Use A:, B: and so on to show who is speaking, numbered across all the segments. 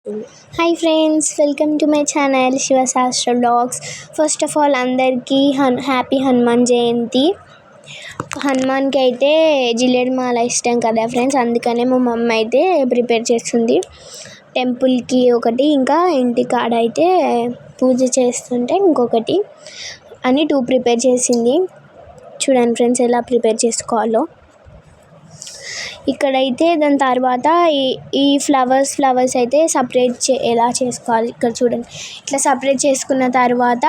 A: Hi friends, welcome to my channel Shivashastra blogs. First of all అందరికీ happy Hanuman Jayanti. హనుమాన్కి అయితే జిల్లేడు మాల ఇష్టం కదా ఫ్రెండ్స్, అందుకనే మా మమ్మీ అయితే ప్రిపేర్ చేస్తుంది. టెంపుల్కి ఒకటి, ఇంకా ఇంటి కాడ అయితే పూజ చేస్తుంటే ఇంకొకటి అని 2 ప్రిపేర్ చేసింది. చూడండి ఫ్రెండ్స్ ఎలా ప్రిపేర్ చేసుకోవాలో. ఇక్కడైతే దాని తర్వాత ఈ ఫ్లవర్స్ అయితే సపరేట్ ఎలా చేసుకోవాలి ఇక్కడ చూడండి. ఇట్లా సపరేట్ చేసుకున్న తర్వాత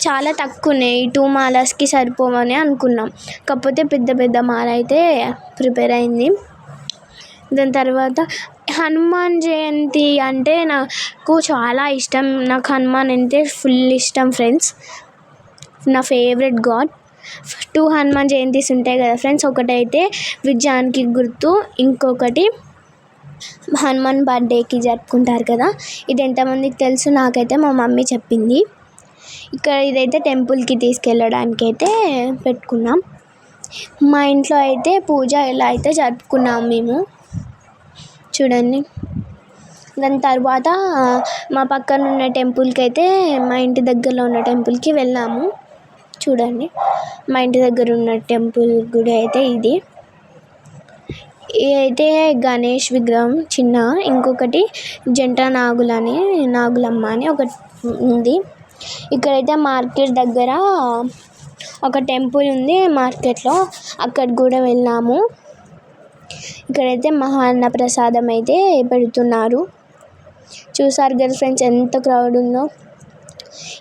A: చాలా తక్కువ ఉన్నాయి, 2 మాలస్కి సరిపోవని అనుకున్నాం. కాకపోతే పెద్ద మాల అయితే ప్రిపేర్ అయింది. దాని తర్వాత హనుమాన్ జయంతి అంటే నాకు చాలా ఇష్టం. నాకు హనుమాన్ అంటే ఫుల్ ఇష్టం ఫ్రెండ్స్, నా ఫేవరెట్ గాడ్. 2 హనుమాన్ జయంతిస్ ఉంటాయి కదా ఫ్రెండ్స్, ఒకటైతే విజయానికి గుర్తు, ఇంకొకటి హనుమాన్ బర్త్డేకి జరుపుకుంటారు కదా. ఇది ఎంతమందికి తెలుసు, నాకైతే మా మమ్మీ చెప్పింది. ఇక్కడ ఇదైతే టెంపుల్కి తీసుకెళ్ళడానికి అయితే పెట్టుకున్నాం. మా ఇంట్లో అయితే పూజ ఎలా అయితే జరుపుకున్నాం మేము, చూడండి. దాని తర్వాత మా పక్కన ఉన్న టెంపుల్కి అయితే, మా ఇంటి దగ్గరలో ఉన్న టెంపుల్కి వెళ్ళాము. చూడండి, మా ఇంటి దగ్గర ఉన్న టెంపుల్ గుడి అయితే ఇది అయితే గణేష్ విగ్రహం చిన్న, ఇంకొకటి జంట నాగులమ్మ అని ఒకటి ఉంది. ఇక్కడైతే మార్కెట్ దగ్గర ఒక టెంపుల్ ఉంది మార్కెట్లో, అక్కడికి కూడా వెళ్ళాము. ఇక్కడైతే మహాన్న ప్రసాదం అయితే పెడుతున్నారు. చూసారు కదా ఫ్రెండ్స్ ఎంత క్రౌడ్ ఉందో.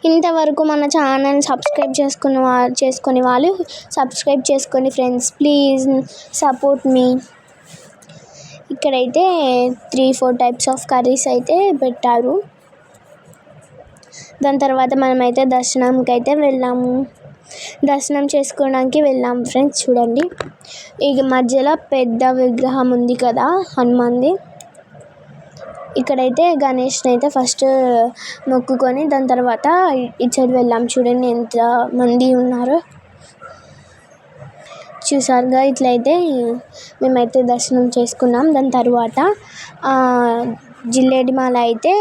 A: ఇంతవరకు మన ఛానల్ సబ్స్క్రైబ్ చేసుకుని వాళ్ళు సబ్స్క్రైబ్ చేసుకోండి ఫ్రెండ్స్, ప్లీజ్ సపోర్ట్ మీ. ఇక్కడైతే 3-4 టైప్స్ ఆఫ్ కర్రీస్ అయితే పెట్టారు. దాని తర్వాత మనమైతే దర్శనంకి అయితే దర్శనం చేసుకోవడానికి వెళ్ళాము ఫ్రెండ్స్. చూడండి, ఈ మధ్యలో పెద్ద విగ్రహం ఉంది కదా హనుమాన్ది. ఇక్కడైతే గణేష్ని అయితే ఫస్ట్ మొక్కుకొని దాని తర్వాత ఇటు వెళ్ళాం. చూడండి ఎంత మంది ఉన్నారో, చూసారుగా. ఇట్లయితే మేమైతే దర్శనం చేసుకున్నాం. దాని తర్వాత జిల్లేడి మాల అయితే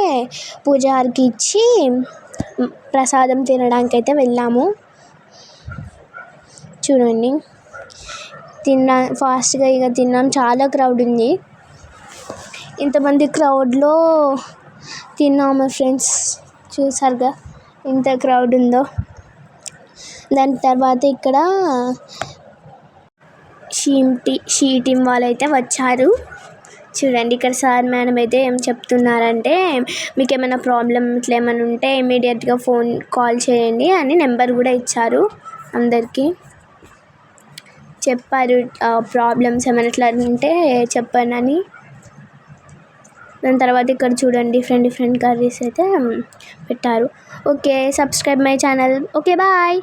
A: పూజారికి ఇచ్చి ప్రసాదం తినడానికి అయితే వెళ్ళాము. చూడండి, ఫాస్ట్గా తిన్నాం, చాలా క్రౌడ్ ఉంది. ఇంతమంది క్రౌడ్లో తిన్నాము ఫ్రెండ్స్, చూసారుగా ఎంత క్రౌడ్ ఉందో. దాని తర్వాత ఇక్కడ షీ టీమ్ వాళ్ళు అయితే వచ్చారు. చూడండి, ఇక్కడ సార్ మేడం అయితే ఏం చెప్తున్నారంటే, మీకు ఏమైనా ప్రాబ్లం ఇట్లా ఏమైనా ఉంటే ఇమీడియట్గా కాల్ చేయండి అని నెంబర్ కూడా ఇచ్చారు. అందరికీ చెప్పారు ప్రాబ్లమ్స్ ఏమైనా ఇట్లా ఉంటే చెప్పండి అని. దాని తర్వాత ఇక్కడ చూడండి డిఫరెంట్ కర్రీస్ అయితే పెట్టారు. Okay, subscribe my channel. Okay, bye.